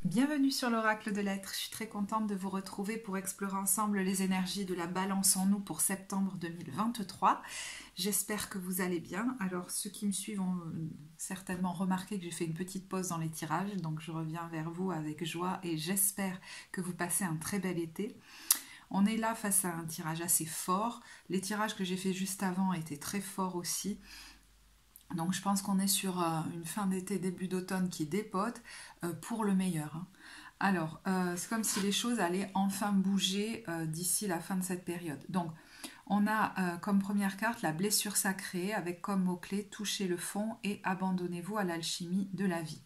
Bienvenue sur l'Oracle de l'Être. Je suis très contente de vous retrouver pour explorer ensemble les énergies de la balance en nous pour septembre 2023. J'espère que vous allez bien. Alors, ceux qui me suivent ont certainement remarqué que j'ai fait une petite pause dans les tirages, donc je reviens vers vous avec joie et j'espère que vous passez un très bel été. On est là face à un tirage assez fort. Les tirages que j'ai fait juste avant étaient très forts aussi. Donc je pense qu'on est sur une fin d'été, début d'automne qui dépote pour le meilleur. Alors, c'est comme si les choses allaient enfin bouger d'ici la fin de cette période. Donc, on a comme première carte la blessure sacrée avec comme mot-clé « Touchez le fond et abandonnez-vous à l'alchimie de la vie ».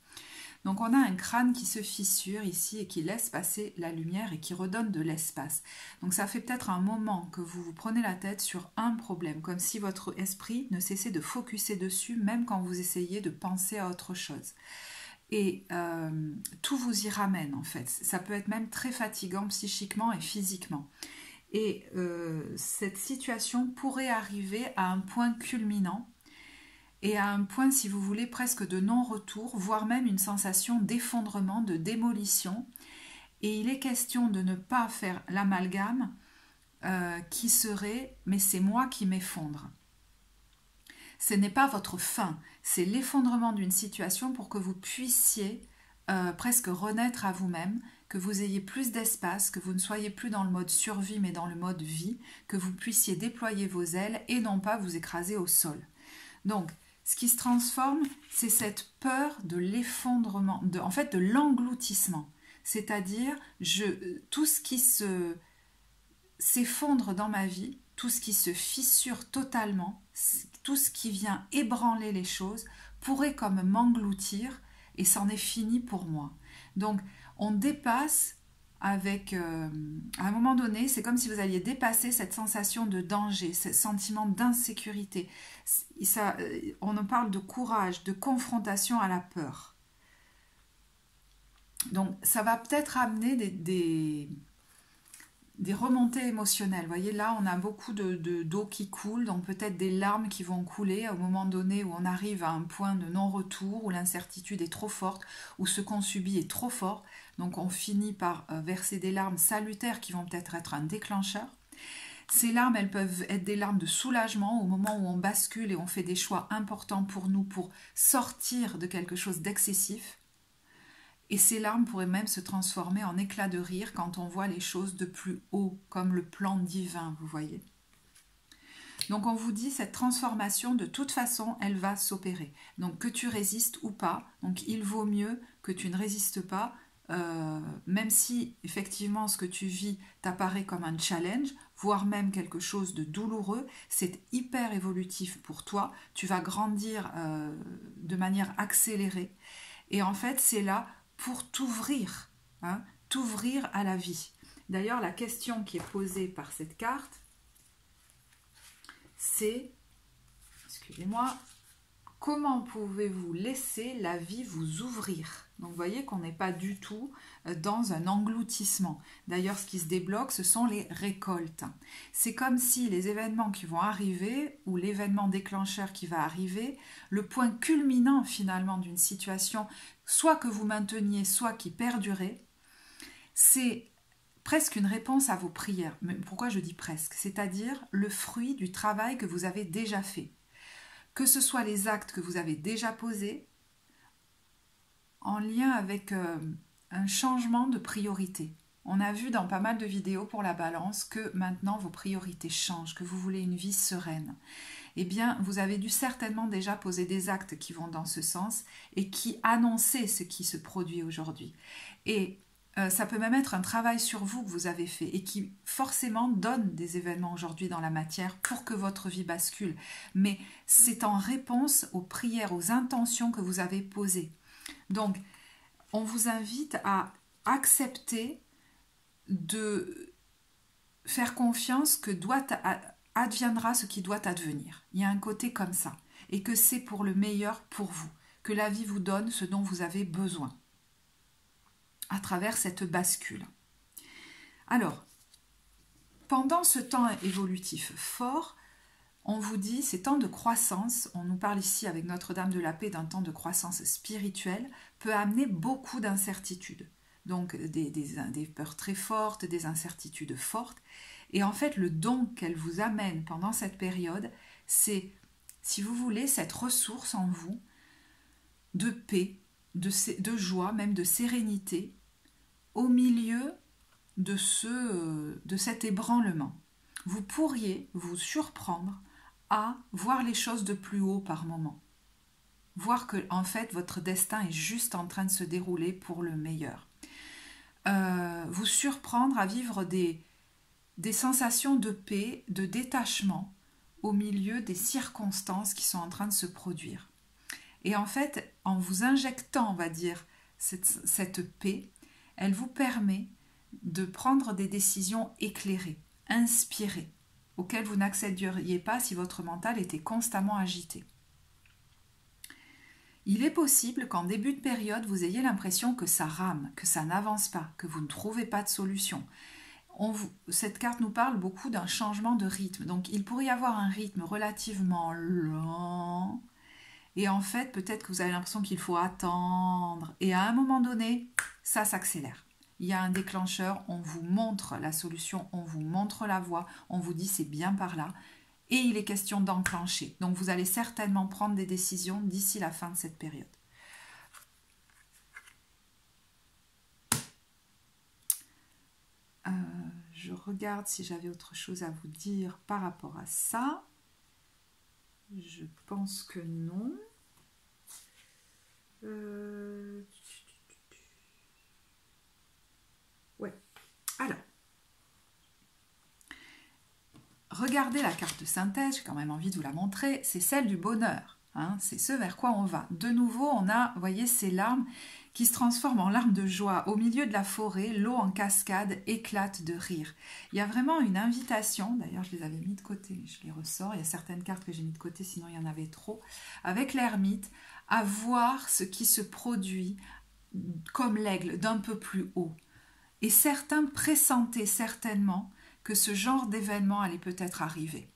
Donc on a un crâne qui se fissure ici et qui laisse passer la lumière et qui redonne de l'espace. Donc ça fait peut-être un moment que vous vous prenez la tête sur un problème, comme si votre esprit ne cessait de focuser dessus, même quand vous essayez de penser à autre chose. Et tout vous y ramène en fait. Ça peut être même très fatigant psychiquement et physiquement. Et cette situation pourrait arriver à un point culminant et à un point, si vous voulez, presque de non-retour, voire même une sensation d'effondrement, de démolition. Et il est question de ne pas faire l'amalgame qui serait « mais c'est moi qui m'effondre ». Ce n'est pas votre fin, c'est l'effondrement d'une situation pour que vous puissiez presque renaître à vous-même, que vous ayez plus d'espace, que vous ne soyez plus dans le mode survie mais dans le mode vie, que vous puissiez déployer vos ailes et non pas vous écraser au sol. Donc, ce qui se transforme, c'est cette peur de l'effondrement, en fait de l'engloutissement. C'est-à-dire, tout ce qui s'effondre dans ma vie, tout ce qui se fissure totalement, tout ce qui vient ébranler les choses, pourrait comme m'engloutir et c'en est fini pour moi. Donc, on dépasse avec, à un moment donné, c'est comme si vous alliez dépasser cette sensation de danger, ce sentiment d'insécurité. On en parle de courage, de confrontation à la peur. Donc, ça va peut-être amener des remontées émotionnelles. Vous voyez, là, on a beaucoup d'eau qui coule, donc peut-être des larmes qui vont couler au moment donné où on arrive à un point de non-retour, où l'incertitude est trop forte, où ce qu'on subit est trop fort. Donc on finit par verser des larmes salutaires qui vont peut-être être un déclencheur. Ces larmes, elles peuvent être des larmes de soulagement au moment où on bascule et on fait des choix importants pour nous pour sortir de quelque chose d'excessif. Et ces larmes pourraient même se transformer en éclats de rire quand on voit les choses de plus haut, comme le plan divin, vous voyez. Donc on vous dit, cette transformation, de toute façon, elle va s'opérer. Donc que tu résistes ou pas, donc il vaut mieux que tu ne résistes pas, même si effectivement ce que tu vis t'apparaît comme un challenge, voire même quelque chose de douloureux, c'est hyper évolutif pour toi, tu vas grandir de manière accélérée. Et en fait, c'est là pour t'ouvrir, t'ouvrir à la vie. D'ailleurs, la question qui est posée par cette carte, c'est, excusez-moi, comment pouvez-vous laisser la vie vous ouvrir? Donc vous voyez qu'on n'est pas du tout dans un engloutissement. D'ailleurs, ce qui se débloque, ce sont les récoltes. C'est comme si les événements qui vont arriver, ou l'événement déclencheur qui va arriver, le point culminant finalement d'une situation, soit que vous mainteniez, soit qui perdurait, c'est presque une réponse à vos prières. Mais pourquoi je dis presque? C'est-à-dire le fruit du travail que vous avez déjà fait. Que ce soit les actes que vous avez déjà posés, en lien avec un changement de priorité. On a vu dans pas mal de vidéos pour la balance que maintenant vos priorités changent, que vous voulez une vie sereine. Eh bien, vous avez dû certainement déjà poser des actes qui vont dans ce sens et qui annonçaient ce qui se produit aujourd'hui. Et ça peut même être un travail sur vous que vous avez fait et qui forcément donne des événements aujourd'hui dans la matière pour que votre vie bascule. Mais c'est en réponse aux prières, aux intentions que vous avez posées. Donc, on vous invite à accepter de faire confiance que adviendra ce qui doit advenir. Il y a un côté comme ça. Et que c'est pour le meilleur pour vous. Que la vie vous donne ce dont vous avez besoin. À travers cette bascule. Alors, pendant ce temps évolutif fort, on vous dit, ces temps de croissance, on nous parle ici avec Notre-Dame de la Paix d'un temps de croissance spirituelle, peut amener beaucoup d'incertitudes. donc des peurs très fortes, des incertitudes fortes. Et en fait, le don qu'elle vous amène pendant cette période, c'est, si vous voulez, cette ressource en vous de paix, de joie, même de sérénité, au milieu de cet ébranlement. Vous pourriez vous surprendre à voir les choses de plus haut par moment. Voir que, en fait, votre destin est juste en train de se dérouler pour le meilleur. Vous surprendre à vivre des sensations de paix, de détachement au milieu des circonstances qui sont en train de se produire. Et en fait, en vous injectant, on va dire, cette paix, elle vous permet de prendre des décisions éclairées, inspirées, auxquelles vous n'accéderiez pas si votre mental était constamment agité. Il est possible qu'en début de période, vous ayez l'impression que ça rame, que ça n'avance pas, que vous ne trouvez pas de solution. Cette carte nous parle beaucoup d'un changement de rythme. Donc, il pourrait y avoir un rythme relativement lent. Et en fait, peut-être que vous avez l'impression qu'il faut attendre. Et à un moment donné, ça s'accélère. Il y a un déclencheur, on vous montre la solution, on vous montre la voie, on vous dit c'est bien par là. Et il est question d'enclencher. Donc, vous allez certainement prendre des décisions d'ici la fin de cette période. Je regarde si j'avais autre chose à vous dire par rapport à ça. Je pense que non. Ouais. Alors. Regardez la carte de synthèse, j'ai quand même envie de vous la montrer. C'est celle du bonheur. Hein, c'est ce vers quoi on va. De nouveau, on a, vous voyez, ces larmes qui se transforment en larmes de joie. Au milieu de la forêt, l'eau en cascade éclate de rire. Il y a vraiment une invitation, d'ailleurs je les avais mis de côté, je les ressors, il y a certaines cartes que j'ai mis de côté, sinon il y en avait trop, avec l'ermite, à voir ce qui se produit comme l'aigle d'un peu plus haut. Et certains pressentaient certainement que ce genre d'événement allait peut-être arriver.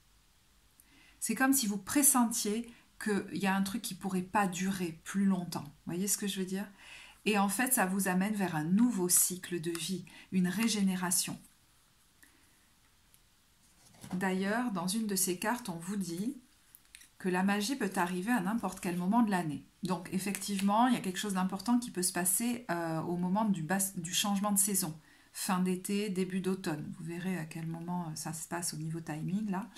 C'est comme si vous pressentiez qu'il y a un truc qui ne pourrait pas durer plus longtemps. Vous voyez ce que je veux dire ? Et en fait, ça vous amène vers un nouveau cycle de vie, une régénération. D'ailleurs, dans une de ces cartes, on vous dit que la magie peut arriver à n'importe quel moment de l'année. Donc, effectivement, il y a quelque chose d'important qui peut se passer au moment du changement de saison. Fin d'été, début d'automne. Vous verrez à quel moment ça se passe au niveau timing, là.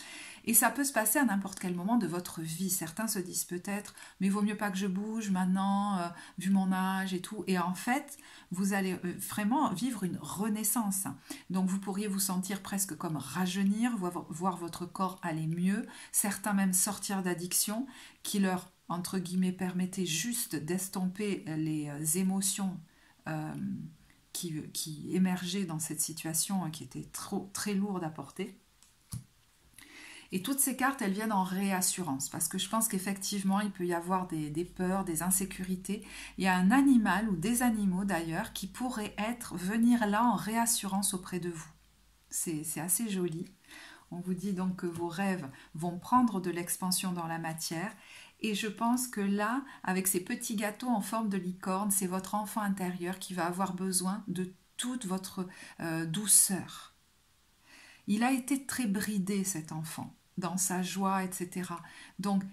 Et ça peut se passer à n'importe quel moment de votre vie. Certains se disent peut-être, mais il vaut mieux pas que je bouge maintenant, vu mon âge et tout. Et en fait, vous allez vraiment vivre une renaissance. Donc, vous pourriez vous sentir presque comme rajeunir, voir votre corps aller mieux. Certains même sortir d'addiction qui leur, entre guillemets, permettait juste d'estomper les émotions qui émergeaient dans cette situation qui était très lourde à porter. Et toutes ces cartes, elles viennent en réassurance, parce que je pense qu'effectivement, il peut y avoir des peurs, des insécurités. Il y a un animal ou des animaux d'ailleurs qui pourraient venir là en réassurance auprès de vous. C'est assez joli. On vous dit donc que vos rêves vont prendre de l'expansion dans la matière. Et je pense que là, avec ces petits gâteaux en forme de licorne, c'est votre enfant intérieur qui va avoir besoin de toute votre douceur. Il a été très bridé, cet enfant, dans sa joie, etc. Donc,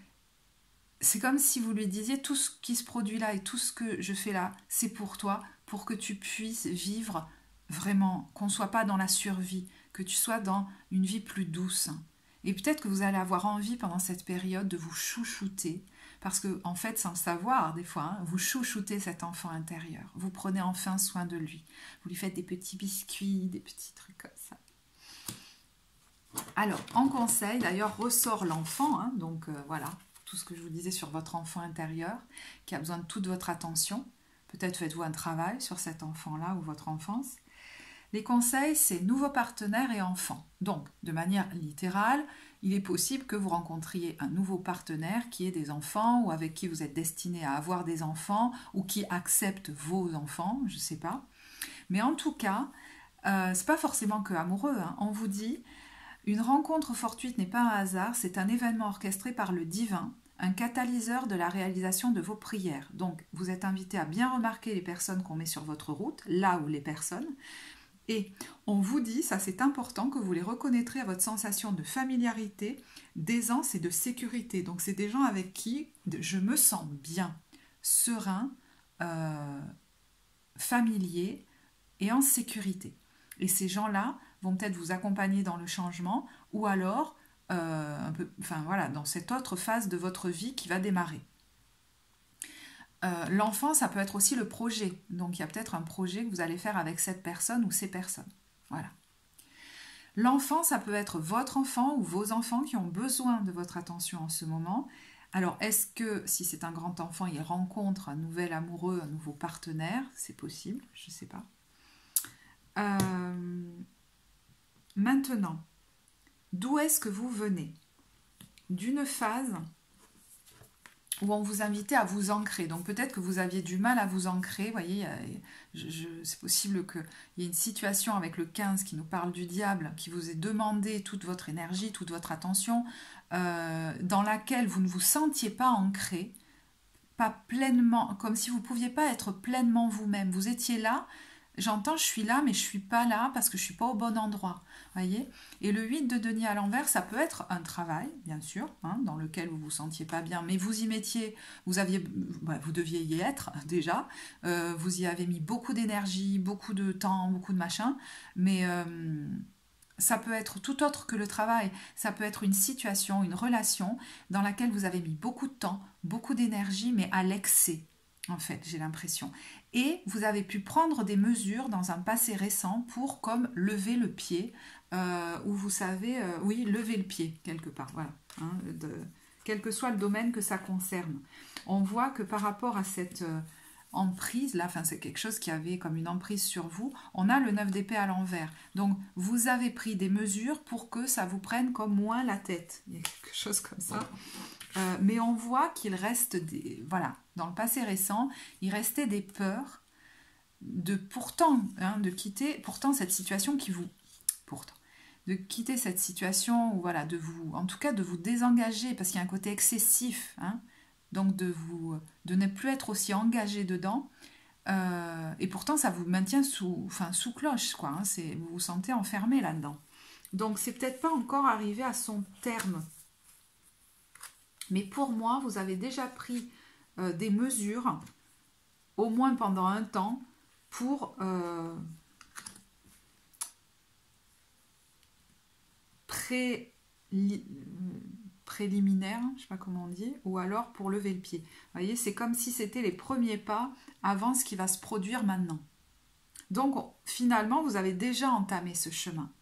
c'est comme si vous lui disiez, tout ce qui se produit là et tout ce que je fais là, c'est pour toi, pour que tu puisses vivre vraiment, qu'on ne soit pas dans la survie, que tu sois dans une vie plus douce. Et peut-être que vous allez avoir envie pendant cette période de vous chouchouter, parce que en fait, sans le savoir, des fois, vous chouchoutez cet enfant intérieur. Vous prenez enfin soin de lui. Vous lui faites des petits biscuits, des petits trucs comme ça. Alors, en conseil, d'ailleurs, ressort l'enfant, donc voilà, tout ce que je vous disais sur votre enfant intérieur, qui a besoin de toute votre attention. Peut-être faites-vous un travail sur cet enfant-là ou votre enfance. Les conseils, c'est nouveaux partenaires et enfants. Donc, de manière littérale, il est possible que vous rencontriez un nouveau partenaire qui ait des enfants ou avec qui vous êtes destiné à avoir des enfants ou qui accepte vos enfants, je ne sais pas. Mais en tout cas, c'est pas forcément que amoureux. On vous dit, une rencontre fortuite n'est pas un hasard, c'est un événement orchestré par le divin, un catalyseur de la réalisation de vos prières. Donc, vous êtes invité à bien remarquer les personnes qu'on met sur votre route, là où les personnes. Et on vous dit, ça c'est important, que vous les reconnaîtrez à votre sensation de familiarité, d'aisance et de sécurité. Donc, c'est des gens avec qui je me sens bien, serein, familier et en sécurité. Et ces gens-là vont peut-être vous accompagner dans le changement ou alors un peu, enfin voilà, dans cette autre phase de votre vie qui va démarrer. L'enfant, ça peut être aussi le projet. Donc il y a peut-être un projet que vous allez faire avec cette personne ou ces personnes. Voilà. L'enfant, ça peut être votre enfant ou vos enfants qui ont besoin de votre attention en ce moment. Alors, est-ce que, si c'est un grand enfant, il rencontre un nouvel amoureux, un nouveau partenaire? C'est possible, je ne sais pas. Maintenant, d'où est-ce que vous venez? D'une phase où on vous invitait à vous ancrer. Donc peut-être que vous aviez du mal à vous ancrer. Vous voyez, c'est possible qu'il y ait une situation avec le 15 qui nous parle du diable, qui vous ait demandé toute votre énergie, toute votre attention, dans laquelle vous ne vous sentiez pas ancré, pas pleinement, comme si vous ne pouviez pas être pleinement vous-même. Vous étiez là, j'entends je suis là, mais je ne suis pas là parce que je ne suis pas au bon endroit. Voyez. Et le 8 de denier à l'envers, ça peut être un travail, bien sûr, hein, dans lequel vous ne vous sentiez pas bien, mais vous y mettiez, vous deviez y être déjà, vous y avez mis beaucoup d'énergie, beaucoup de temps, beaucoup de machin, mais ça peut être tout autre que le travail, ça peut être une situation, une relation dans laquelle vous avez mis beaucoup de temps, beaucoup d'énergie, mais à l'excès, en fait, j'ai l'impression. Et vous avez pu prendre des mesures dans un passé récent pour comme lever le pied, où vous savez, oui, lever le pied quelque part, voilà, hein, quel que soit le domaine que ça concerne. On voit que par rapport à cette emprise, là, enfin c'est quelque chose qui avait comme une emprise sur vous, on a le 9 d'épée à l'envers. Donc vous avez pris des mesures pour que ça vous prenne comme moins la tête. Il y a quelque chose comme ça. Mais on voit qu'il reste des... Voilà, dans le passé récent, il restait des peurs de pourtant, hein, de quitter pourtant cette situation qui vous... Pourtant. De quitter cette situation, ou voilà, de vous... En tout cas, de vous désengager, parce qu'il y a un côté excessif, hein, donc de ne plus être aussi engagé dedans. Et pourtant, ça vous maintient sous cloche, quoi. Hein, vous vous sentez enfermé là-dedans. Donc, c'est peut-être pas encore arrivé à son terme. Mais pour moi, vous avez déjà pris des mesures, au moins pendant un temps, pour préliminaire, je ne sais pas comment on dit, ou alors pour lever le pied. Vous voyez, c'est comme si c'était les premiers pas avant ce qui va se produire maintenant. Donc, finalement, vous avez déjà entamé ce chemin.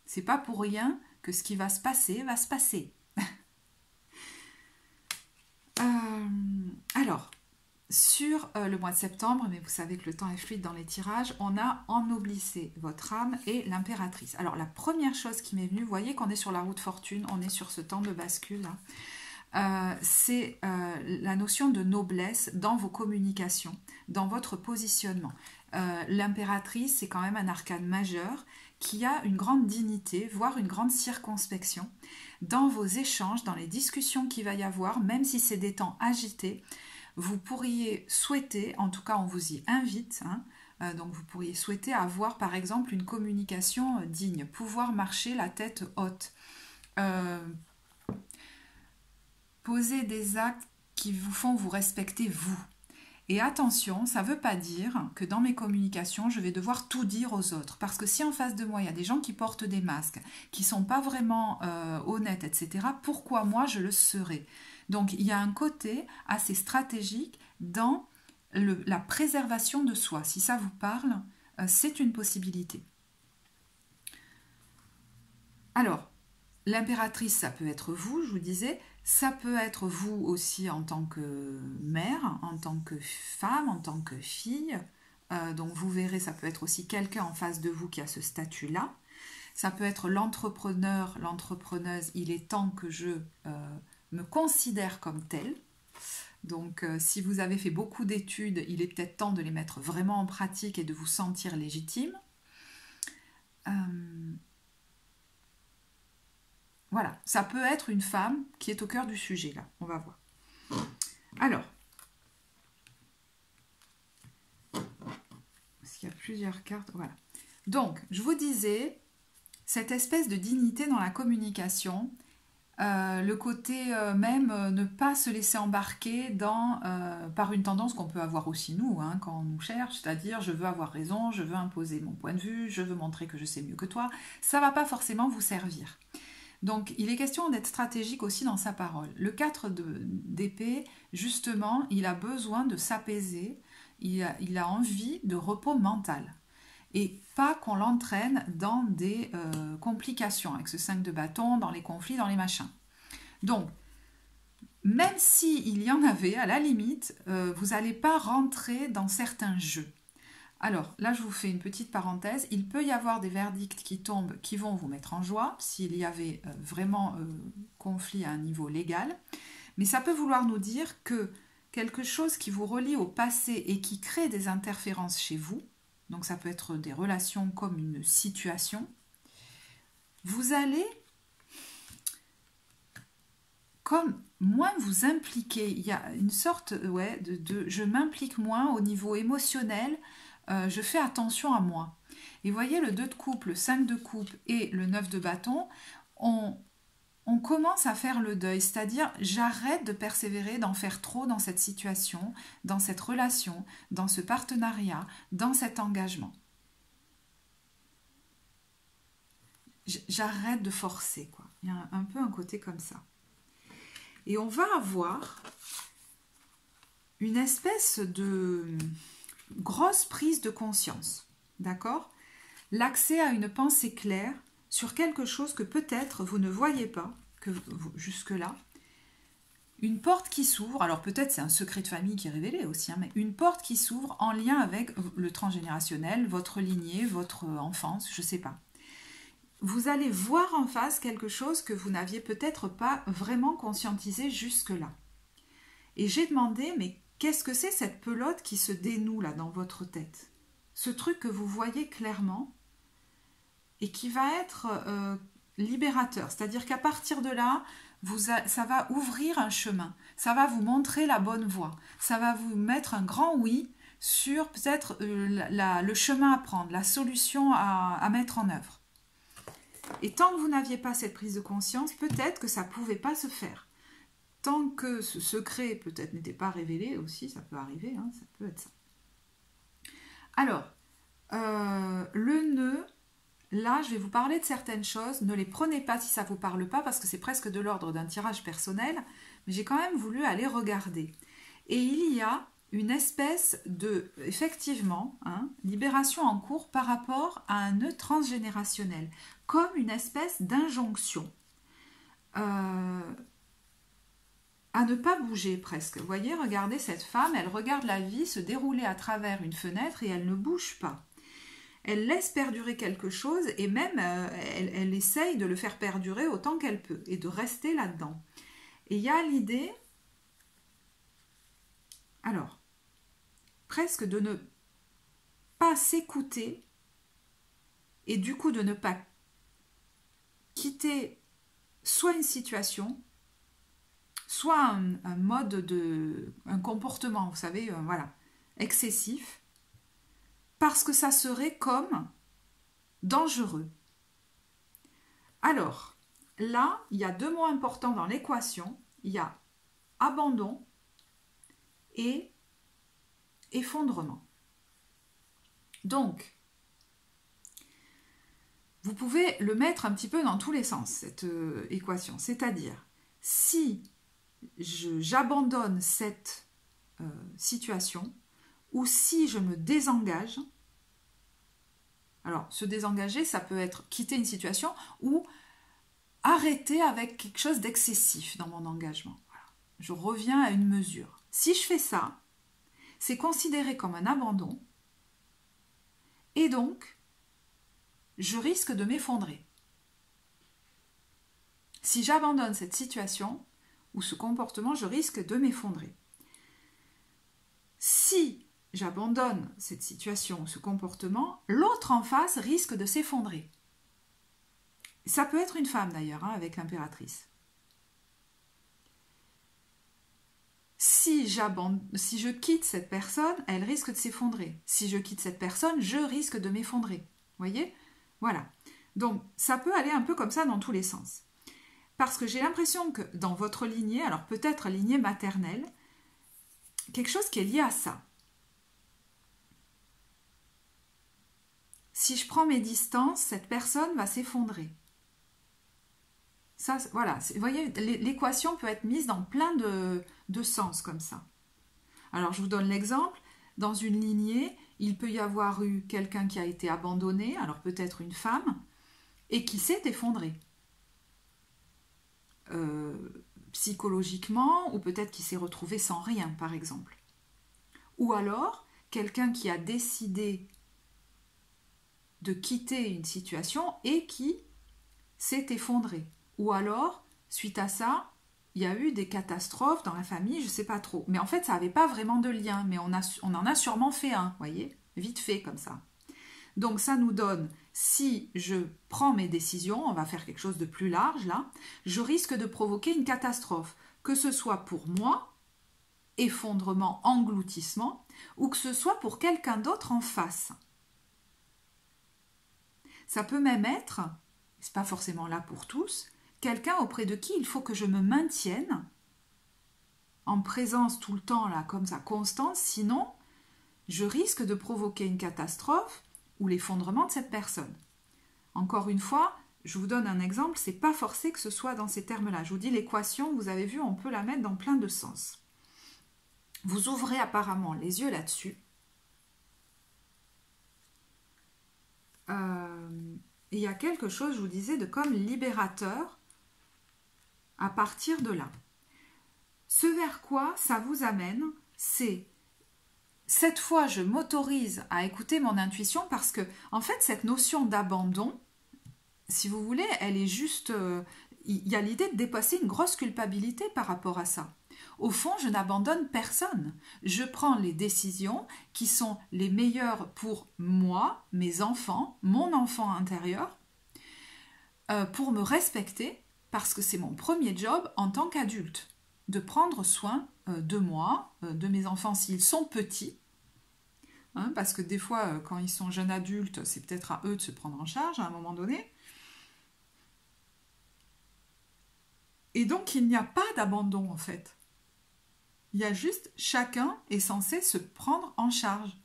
C'est pas pour rien que ce qui va se passer, va se passer. Alors, sur le mois de septembre, mais vous savez que le temps est fluide dans les tirages, on a ennoblissé votre âme et l'impératrice. Alors, la première chose qui m'est venue, vous voyez qu'on est sur la route fortune, on est sur ce temps de bascule, hein, c'est la notion de noblesse dans vos communications, dans votre positionnement. L'impératrice, c'est quand même un arcane majeur qui a une grande dignité, voire une grande circonspection dans vos échanges, dans les discussions qu'il va y avoir, même si c'est des temps agités. Vous pourriez souhaiter, en tout cas on vous y invite, hein, donc vous pourriez souhaiter avoir par exemple une communication digne, pouvoir marcher la tête haute, poser des actes qui vous font vous respecter vous. Et attention, ça ne veut pas dire que dans mes communications, je vais devoir tout dire aux autres. Parce que si en face de moi, il y a des gens qui portent des masques, qui ne sont pas vraiment honnêtes, etc., pourquoi moi je le serais? Donc il y a un côté assez stratégique dans la préservation de soi. Si ça vous parle, c'est une possibilité. Alors, l'impératrice, ça peut être vous, je vous disais. Ça peut être vous aussi en tant que mère, en tant que femme, en tant que fille. Donc vous verrez, ça peut être aussi quelqu'un en face de vous qui a ce statut-là. Ça peut être l'entrepreneur, l'entrepreneuse. Il est temps que je me considère comme tel. Donc si vous avez fait beaucoup d'études, il est peut-être temps de les mettre vraiment en pratique et de vous sentir légitime. Voilà, ça peut être une femme qui est au cœur du sujet, là. On va voir. Alors, parce qu'il y a plusieurs cartes, voilà. Donc, je vous disais, cette espèce de dignité dans la communication, le côté même ne pas se laisser embarquer par une tendance qu'on peut avoir aussi nous, hein, quand on nous cherche, c'est-à-dire je veux avoir raison, je veux imposer mon point de vue, je veux montrer que je sais mieux que toi, ça ne va pas forcément vous servir. Donc il est question d'être stratégique aussi dans sa parole. Le 4 d'épée, justement, il a besoin de s'apaiser, il a envie de repos mental. Et pas qu'on l'entraîne dans des complications avec ce 5 de bâton, dans les conflits, dans les machins. Donc, même s'il y en avait, à la limite, vous n'allez pas rentrer dans certains jeux. Alors, là, je vous fais une petite parenthèse. Il peut y avoir des verdicts qui tombent, qui vont vous mettre en joie, s'il y avait vraiment conflit à un niveau légal. Mais ça peut vouloir nous dire que quelque chose qui vous relie au passé et qui crée des interférences chez vous, donc ça peut être des relations comme une situation, vous allez comme moins vous impliquer. Il y a une sorte de je m'implique moins au niveau émotionnel, je fais attention à moi. Et vous voyez, le 2 de coupe, le 5 de coupe et le 9 de bâton, on commence à faire le deuil, c'est-à-dire j'arrête de persévérer, d'en faire trop dans cette situation, dans cette relation, dans ce partenariat, dans cet engagement. J'arrête de forcer, quoi. Il y a un peu un côté comme ça. Et on va avoir une espèce de grosse prise de conscience, d'accord? L'accès à une pensée claire sur quelque chose que peut-être vous ne voyez pas jusque-là. Une porte qui s'ouvre, alors peut-être c'est un secret de famille qui est révélé aussi, hein, mais une porte qui s'ouvre en lien avec le transgénérationnel, votre lignée, votre enfance, je ne sais pas. Vous allez voir en face quelque chose que vous n'aviez peut-être pas vraiment conscientisé jusque-là. Et j'ai demandé, mais qu'est-ce que c'est cette pelote qui se dénoue là dans votre tête? Ce truc que vous voyez clairement et qui va être libérateur. C'est-à-dire qu'à partir de là, ça va ouvrir un chemin. Ça va vous montrer la bonne voie. Ça va vous mettre un grand oui sur peut-être le chemin à prendre, la solution à mettre en œuvre. Et tant que vous n'aviez pas cette prise de conscience, peut-être que ça ne pouvait pas se faire. Tant que ce secret peut-être n'était pas révélé aussi, ça peut arriver, hein, ça peut être ça. Alors, le nœud, là, je vais vous parler de certaines choses. Ne les prenez pas si ça ne vous parle pas, parce que c'est presque de l'ordre d'un tirage personnel, mais j'ai quand même voulu aller regarder. Et il y a une espèce de, effectivement, hein, libération en cours par rapport à un nœud transgénérationnel, comme une espèce d'injonction à ne pas bouger presque. Vous voyez, regardez cette femme, elle regarde la vie se dérouler à travers une fenêtre et elle ne bouge pas. Elle laisse perdurer quelque chose et même elle essaye de le faire perdurer autant qu'elle peut et de rester là-dedans. Et il y a l'idée, alors, presque de ne pas s'écouter et du coup de ne pas quitter soit une situation, soit un mode un comportement, vous savez, voilà, excessif, parce que ça serait comme dangereux. Alors, là, il y a deux mots importants dans l'équation. Il y a abandon et effondrement. Donc, vous pouvez le mettre un petit peu dans tous les sens, cette équation. C'est-à-dire, si j'abandonne cette situation, ou si je me désengage, alors se désengager, ça peut être quitter une situation ou arrêter avec quelque chose d'excessif dans mon engagement. Voilà. Je reviens à une mesure. Si je fais ça, c'est considéré comme un abandon et donc je risque de m'effondrer. Si j'abandonne cette situation ou ce comportement, je risque de m'effondrer. Si j'abandonne cette situation ou ce comportement, l'autre en face risque de s'effondrer. Ça peut être une femme d'ailleurs, hein, avec l'impératrice. Si je quitte cette personne, elle risque de s'effondrer. Si je quitte cette personne, je risque de m'effondrer. Voyez? Voilà. Donc, ça peut aller un peu comme ça dans tous les sens. Parce que j'ai l'impression que dans votre lignée, alors peut-être lignée maternelle, quelque chose qui est lié à ça. Si je prends mes distances, cette personne va s'effondrer. Ça, voilà, vous voyez, l'équation peut être mise dans plein de sens comme ça. Alors, je vous donne l'exemple. Dans une lignée, il peut y avoir eu quelqu'un qui a été abandonné, alors peut-être une femme, et qui s'est effondré. Psychologiquement, ou peut-être qui s'est retrouvé sans rien, par exemple. Ou alors, quelqu'un qui a décidé de quitter une situation et qui s'est effondré. Ou alors, suite à ça, il y a eu des catastrophes dans la famille, je ne sais pas trop. Mais en fait, ça n'avait pas vraiment de lien, mais on en a sûrement fait un, voyez, vite fait comme ça. Donc ça nous donne, si je prends mes décisions, on va faire quelque chose de plus large là, je risque de provoquer une catastrophe, que ce soit pour moi, effondrement, engloutissement, ou que ce soit pour quelqu'un d'autre en face. Ça peut même être, c'est pas forcément là pour tous, quelqu'un auprès de qui il faut que je me maintienne en présence tout le temps, là, comme ça, constance, sinon je risque de provoquer une catastrophe ou l'effondrement de cette personne. Encore une fois, je vous donne un exemple, c'est pas forcé que ce soit dans ces termes-là. Je vous dis l'équation, vous avez vu, on peut la mettre dans plein de sens. Vous ouvrez apparemment les yeux là-dessus. Il y a quelque chose, je vous disais, de comme libérateur à partir de là. Ce vers quoi ça vous amène, c'est cette fois je m'autorise à écouter mon intuition parce que en fait cette notion d'abandon, si vous voulez, elle est juste, il y a l'idée de dépasser une grosse culpabilité par rapport à ça. Au fond, je n'abandonne personne. Je prends les décisions qui sont les meilleures pour moi, mes enfants, mon enfant intérieur, pour me respecter, parce que c'est mon premier job en tant qu'adulte, de prendre soin de moi, de mes enfants s'ils sont petits, hein, parce que des fois, quand ils sont jeunes adultes, c'est peut-être à eux de se prendre en charge à un moment donné. Et donc, il n'y a pas d'abandon, en fait. Il y a juste, chacun est censé se prendre en charge.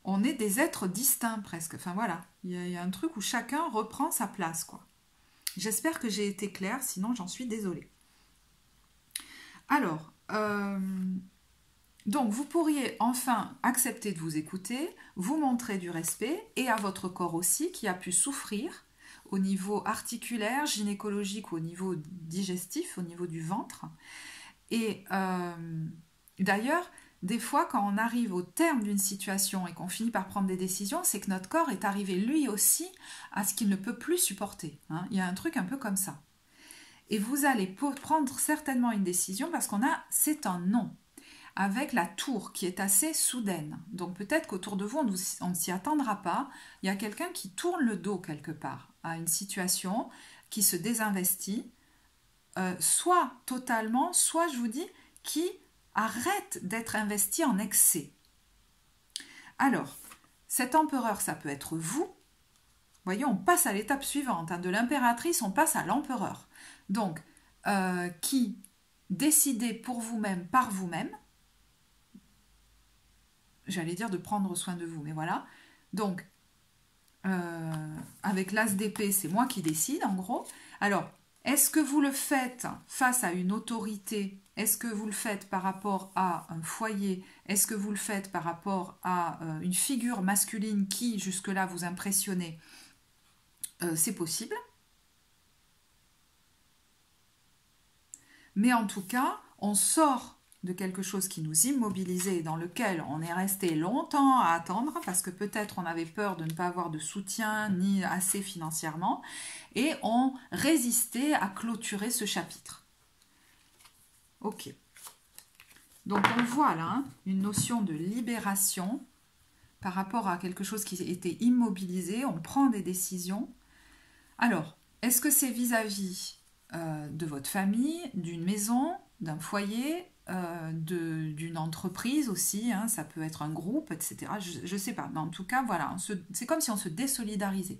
On est des êtres distincts, presque. Enfin, voilà. Il y a un truc où chacun reprend sa place, quoi. J'espère que j'ai été claire, sinon j'en suis désolée. Alors, donc vous pourriez enfin accepter de vous écouter, vous montrer du respect, et à votre corps aussi, qui a pu souffrir, au niveau articulaire, gynécologique, au niveau digestif, au niveau du ventre. Et d'ailleurs, des fois, quand on arrive au terme d'une situation et qu'on finit par prendre des décisions, c'est que notre corps est arrivé lui aussi à ce qu'il ne peut plus supporter. Hein. Il y a un truc un peu comme ça. Et vous allez prendre certainement une décision parce c'est un non, avec la tour qui est assez soudaine. Donc peut-être qu'autour de vous, on ne s'y attendra pas. Il y a quelqu'un qui tourne le dos quelque part à une situation, qui se désinvestit, soit totalement, soit je vous dis, qui arrête d'être investi en excès. Alors, cet empereur, ça peut être vous. Vous voyez, on passe à l'étape suivante. Hein. De l'impératrice, on passe à l'empereur. Donc, qui décidez pour vous-même, par vous-même, j'allais dire de prendre soin de vous, mais voilà. Donc, avec l'as d'épée, c'est moi qui décide, en gros. Alors, est-ce que vous le faites face à une autorité? Est-ce que vous le faites par rapport à un foyer? Est-ce que vous le faites par rapport à une figure masculine qui, jusque-là, vous impressionnait? C'est possible. Mais en tout cas, on sort de quelque chose qui nous immobilisait, dans lequel on est resté longtemps à attendre, parce que peut-être on avait peur de ne pas avoir de soutien, ni assez financièrement, et on résistait à clôturer ce chapitre. Ok. Donc on voit là une notion de libération par rapport à quelque chose qui était immobilisé, on prend des décisions. Alors, est-ce que c'est vis-à-vis de votre famille, d'une maison, d'un foyer, d'une entreprise aussi, hein, ça peut être un groupe, etc. Je ne sais pas, mais en tout cas, voilà, c'est comme si on se désolidarisait.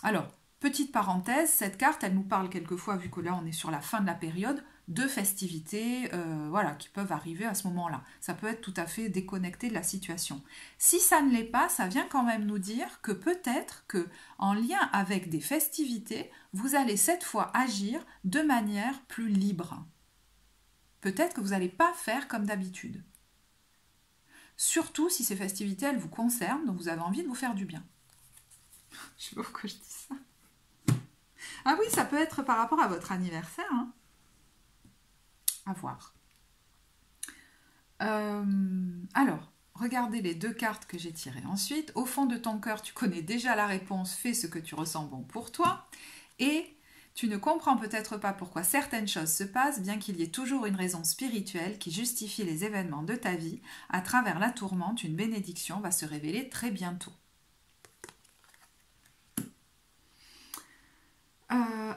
Alors, petite parenthèse, cette carte, elle nous parle quelquefois, vu que là on est sur la fin de la période, de festivités voilà, qui peuvent arriver à ce moment-là. Ça peut être tout à fait déconnecté de la situation. Si ça ne l'est pas, ça vient quand même nous dire que peut-être que en lien avec des festivités, vous allez cette fois agir de manière plus libre. Peut-être que vous n'allez pas faire comme d'habitude. Surtout si ces festivités, elles vous concernent, donc vous avez envie de vous faire du bien. Je sais pas pourquoi je dis ça. Ah oui, ça peut être par rapport à votre anniversaire, hein. À voir. Alors, regardez les 2 cartes que j'ai tirées ensuite. Au fond de ton cœur, tu connais déjà la réponse, fais ce que tu ressens bon pour toi. Et tu ne comprends peut-être pas pourquoi certaines choses se passent, bien qu'il y ait toujours une raison spirituelle qui justifie les événements de ta vie. À travers la tourmente, une bénédiction va se révéler très bientôt.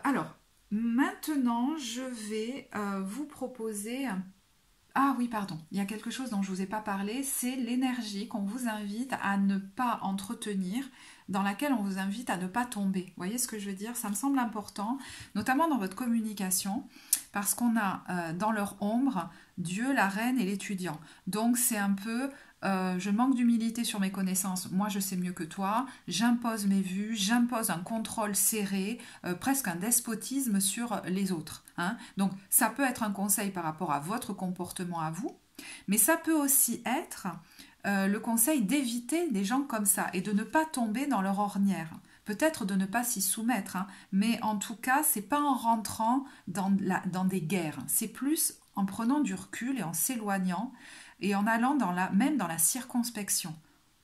Alors, maintenant, je vais vous proposer un... Ah oui, pardon, il y a quelque chose dont je ne vous ai pas parlé, c'est l'énergie qu'on vous invite à ne pas entretenir, dans laquelle on vous invite à ne pas tomber. Vous voyez ce que je veux dire? Ça me semble important, notamment dans votre communication, parce qu'on a dans leur ombre Dieu, la reine et l'étudiant. Donc c'est un peu... je manque d'humilité sur mes connaissances, moi je sais mieux que toi, j'impose mes vues, j'impose un contrôle serré, presque un despotisme sur les autres. Hein. Donc ça peut être un conseil par rapport à votre comportement à vous, mais ça peut aussi être le conseil d'éviter des gens comme ça et de ne pas tomber dans leur ornière. Peut-être de ne pas s'y soumettre, hein, mais en tout cas, c'est pas en rentrant dans des guerres, c'est plus en prenant du recul et en s'éloignant et en allant même dans la circonspection.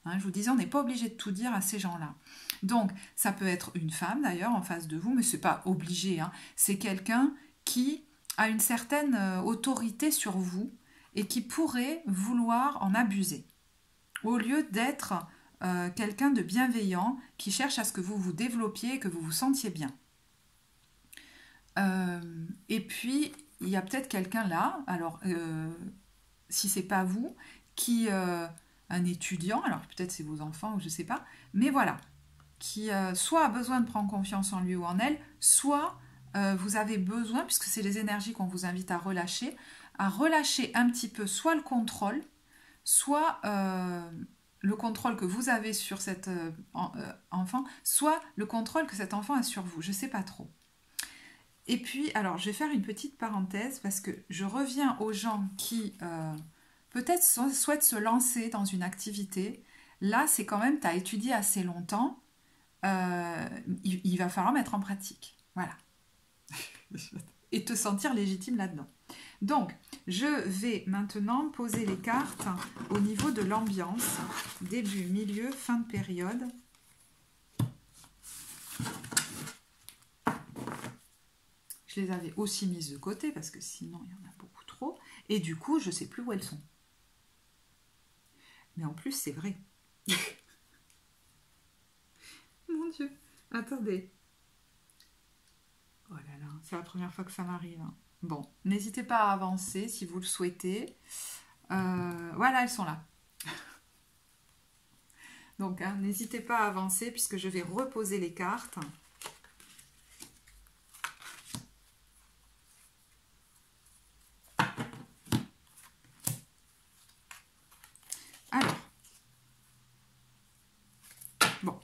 Hein, je vous disais, on n'est pas obligé de tout dire à ces gens-là. Donc, ça peut être une femme d'ailleurs en face de vous, mais ce n'est pas obligé. Hein. C'est quelqu'un qui a une certaine autorité sur vous et qui pourrait vouloir en abuser. Au lieu d'être quelqu'un de bienveillant qui cherche à ce que vous vous développiez et que vous vous sentiez bien. Et puis, il y a peut-être quelqu'un là, alors si c'est pas vous, qui un étudiant, alors peut-être c'est vos enfants ou je sais pas, mais voilà, qui soit a besoin de prendre confiance en lui ou en elle, soit vous avez besoin, puisque c'est les énergies qu'on vous invite à relâcher un petit peu soit le contrôle, soit le contrôle que vous avez sur cet enfant, soit le contrôle que cet enfant a sur vous, je sais pas trop. Et puis, alors, je vais faire une petite parenthèse parce que je reviens aux gens qui peut-être souhaitent se lancer dans une activité. Là, c'est quand même, tu as étudié assez longtemps, il va falloir mettre en pratique. Voilà. Et te sentir légitime là-dedans. Donc, je vais maintenant poser les cartes au niveau de l'ambiance, début, milieu, fin de période. Je les avais aussi mises de côté parce que sinon il y en a beaucoup trop. Et du coup, je ne sais plus où elles sont. Mais en plus, c'est vrai. Mon Dieu. Attendez. Oh là là, c'est la première fois que ça m'arrive. Hein. Bon, n'hésitez pas à avancer si vous le souhaitez. Voilà, elles sont là. Donc, hein, n'hésitez pas à avancer puisque je vais reposer les cartes. Alors, bon,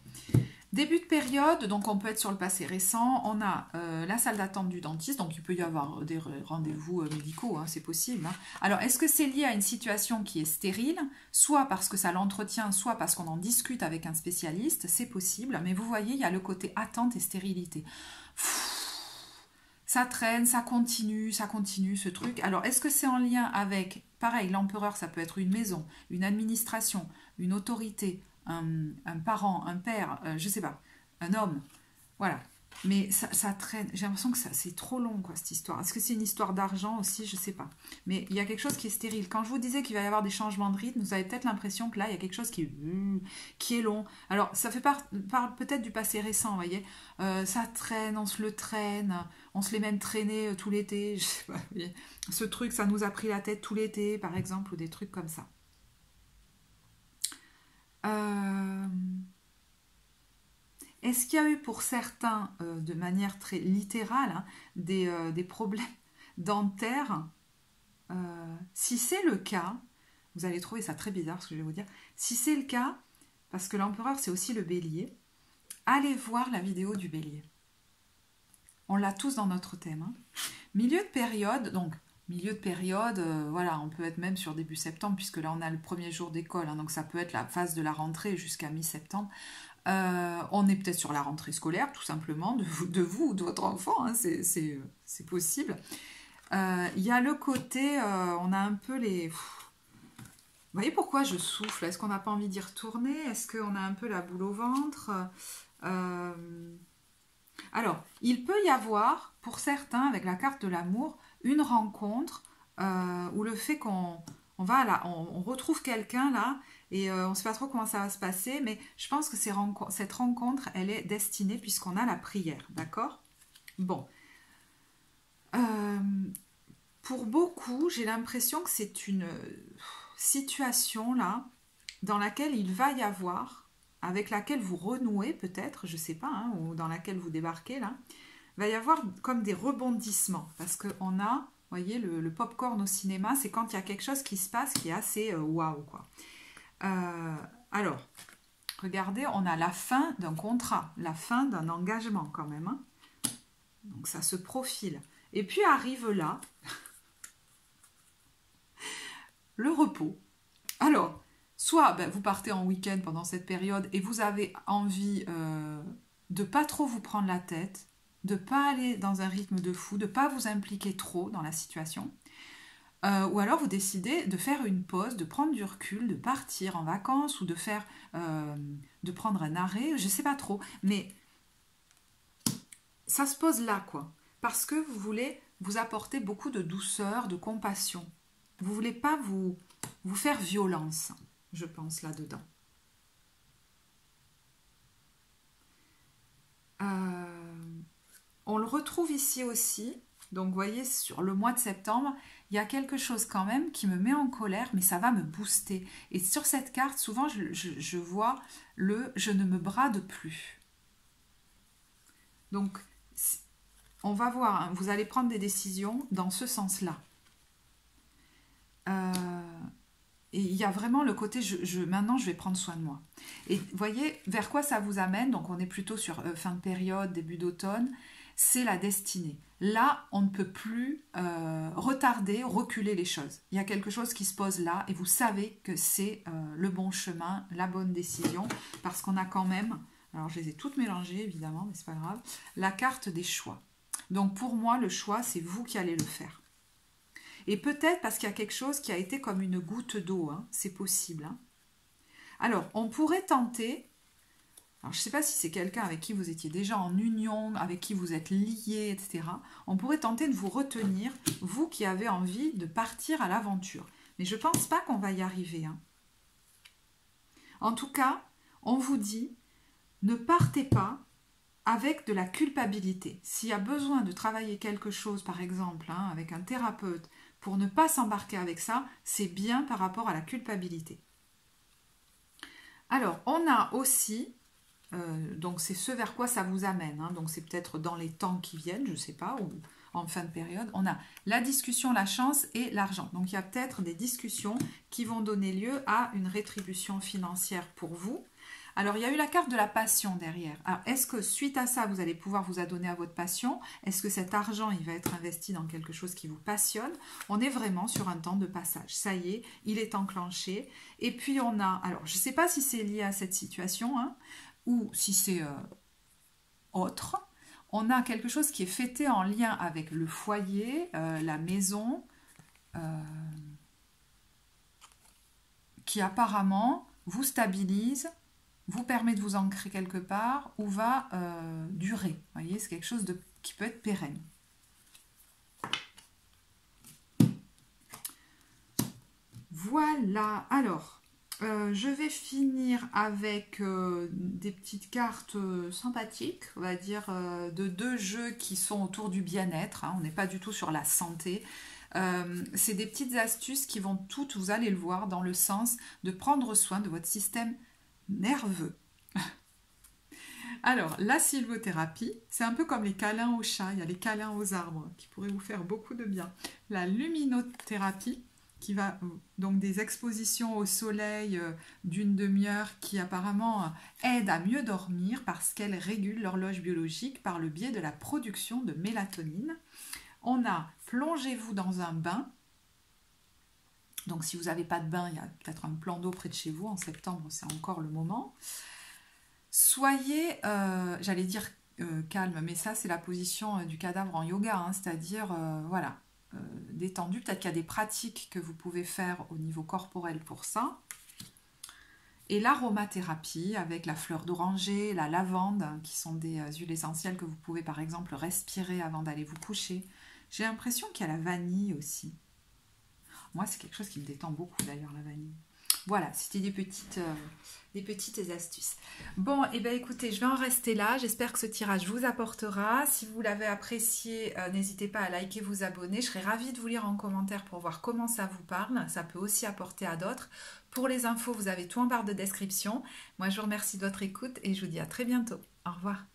début de période, donc on peut être sur le passé récent, on a la salle d'attente du dentiste, donc il peut y avoir des rendez-vous médicaux, hein, c'est possible. Hein. Alors, est-ce que c'est lié à une situation qui est stérile, soit parce que ça l'entretient, soit parce qu'on en discute avec un spécialiste, c'est possible, mais vous voyez, il y a le côté attente et stérilité. Ça traîne, ça continue ce truc. Alors, est-ce que c'est en lien avec, pareil, l'empereur, ça peut être une maison, une administration, une autorité, un parent, un père, je sais pas, un homme, voilà. Mais ça traîne. J'ai l'impression que c'est trop long, quoi, cette histoire. Est-ce que c'est une histoire d'argent aussi? Je sais pas. Mais il y a quelque chose qui est stérile. Quand je vous disais qu'il va y avoir des changements de rythme, vous avez peut-être l'impression que là, il y a quelque chose qui est long. Alors, ça fait peut-être du passé récent, vous voyez. Ça traîne, on se le traîne. On se les même traîné tout l'été. Je sais pas, vous voyez. Ce truc, ça nous a pris la tête tout l'été, par exemple, ou des trucs comme ça. Est-ce qu'il y a eu pour certains, de manière très littérale, hein, des problèmes dentaires? Si c'est le cas, vous allez trouver ça très bizarre ce que je vais vous dire. Si c'est le cas, parce que l'empereur c'est aussi le bélier, allez voir la vidéo du bélier. On l'a tous dans notre thème. Hein. Milieu de période, donc milieu de période, voilà, on peut être même sur début septembre, puisque là on a le premier jour d'école, hein, donc ça peut être la phase de la rentrée jusqu'à mi-septembre. On est peut-être sur la rentrée scolaire, tout simplement, de vous ou de votre enfant, hein, c'est possible. Il y a le côté, on a un peu les... Vous voyez pourquoi je souffle? Est-ce qu'on n'a pas envie d'y retourner? Est-ce qu'on a un peu la boule au ventre? Alors, il peut y avoir, pour certains, avec la carte de l'amour, une rencontre où le fait qu'on on retrouve quelqu'un là, et on ne sait pas trop comment ça va se passer, mais je pense que cette rencontre, elle est destinée puisqu'on a la prière, d'accord? Bon. Pour beaucoup, j'ai l'impression que c'est une situation là, dans laquelle il va y avoir, avec laquelle vous renouez peut-être, je ne sais pas, hein, ou dans laquelle vous débarquez là, il va y avoir comme des rebondissements, parce qu'on a, vous voyez, le pop-corn au cinéma, c'est quand il y a quelque chose qui se passe qui est assez waouh, quoi. Alors, regardez, on a la fin d'un contrat, la fin d'un engagement quand même. Hein. Donc ça se profile. Et puis arrive là, le repos. Alors, soit vous partez en week-end pendant cette période et vous avez envie de pas trop vous prendre la tête, de pas aller dans un rythme de fou, de pas vous impliquer trop dans la situation. Ou alors vous décidez de faire une pause, de prendre du recul, de partir en vacances ou de prendre un arrêt, je sais pas trop, mais ça se pose là quoi, parce que vous voulez vous apporter beaucoup de douceur, de compassion. Vous voulez pas vous faire violence, je pense là-dedans. On le retrouve ici aussi. Donc, vous voyez, sur le mois de septembre, il y a quelque chose quand même qui me met en colère, mais ça va me booster. Et sur cette carte, souvent, je vois le « je ne me brade plus ». Donc, on va voir, hein, vous allez prendre des décisions dans ce sens-là. Et il y a vraiment le côté maintenant je vais prendre soin de moi. Et vous voyez vers quoi ça vous amène? Donc on est plutôt sur fin de période, début d'automne. C'est la destinée. Là, on ne peut plus retarder, reculer les choses. Il y a quelque chose qui se pose là et vous savez que c'est le bon chemin, la bonne décision, parce qu'on a quand même, alors je les ai toutes mélangées évidemment, mais c'est pas grave, la carte des choix. Donc pour moi, le choix, c'est vous qui allez le faire. Et peut-être parce qu'il y a quelque chose qui a été comme une goutte d'eau, hein, c'est possible. Hein. Alors, on pourrait tenter... Alors, je ne sais pas si c'est quelqu'un avec qui vous étiez déjà en union, avec qui vous êtes liés, etc. On pourrait tenter de vous retenir, vous qui avez envie de partir à l'aventure. Mais je ne pense pas qu'on va y arriver. Hein. En tout cas, on vous dit, ne partez pas avec de la culpabilité. S'il y a besoin de travailler quelque chose, par exemple, hein, avec un thérapeute, pour ne pas s'embarquer avec ça, c'est bien par rapport à la culpabilité. Alors, on a aussi... donc c'est ce vers quoi ça vous amène, hein. Donc c'est peut-être dans les temps qui viennent, je ne sais pas, ou en fin de période, on a la discussion, la chance et l'argent. Donc il y a peut-être des discussions qui vont donner lieu à une rétribution financière pour vous. Alors il y a eu la carte de la passion derrière. Alors est-ce que suite à ça vous allez pouvoir vous adonner à votre passion? Est-ce que cet argent il va être investi dans quelque chose qui vous passionne? On est vraiment sur un temps de passage. Ça y est, il est enclenché. Et puis on a, alors je ne sais pas si c'est lié à cette situation, hein, ou si c'est autre, on a quelque chose qui est fêté en lien avec le foyer, la maison, qui apparemment vous stabilise, vous permet de vous ancrer quelque part ou va durer. Vous voyez, c'est quelque chose qui peut être pérenne. Voilà, alors, je vais finir avec des petites cartes sympathiques, on va dire, de 2 jeux qui sont autour du bien-être, hein, on n'est pas du tout sur la santé. C'est des petites astuces qui vont toutes, vous allez le voir, dans le sens de prendre soin de votre système nerveux. Alors, la sylvothérapie, c'est un peu comme les câlins aux chats, il y a les câlins aux arbres qui pourraient vous faire beaucoup de bien. La luminothérapie, qui va donc des expositions au soleil d'une demi-heure qui apparemment aident à mieux dormir parce qu'elles régulent l'horloge biologique par le biais de la production de mélatonine. On a plongez-vous dans un bain. Donc si vous n'avez pas de bain, il y a peut-être un plan d'eau près de chez vous. En septembre, c'est encore le moment. Soyez, j'allais dire calme, mais ça c'est la position du cadavre en yoga, hein, c'est-à-dire, voilà, détendu. Peut-être qu'il y a des pratiques que vous pouvez faire au niveau corporel pour ça. Et l'aromathérapie avec la fleur d'oranger, la lavande, qui sont des huiles essentielles que vous pouvez par exemple respirer avant d'aller vous coucher. J'ai l'impression qu'il y a la vanille aussi. Moi, c'est quelque chose qui me détend beaucoup d'ailleurs, la vanille. Voilà, c'était des petites astuces. Bon, et bien écoutez, je vais en rester là. J'espère que ce tirage vous apportera. Si vous l'avez apprécié, n'hésitez pas à liker, vous abonner. Je serais ravie de vous lire en commentaire pour voir comment ça vous parle. Ça peut aussi apporter à d'autres. Pour les infos, vous avez tout en barre de description. Moi, je vous remercie de votre écoute et je vous dis à très bientôt. Au revoir.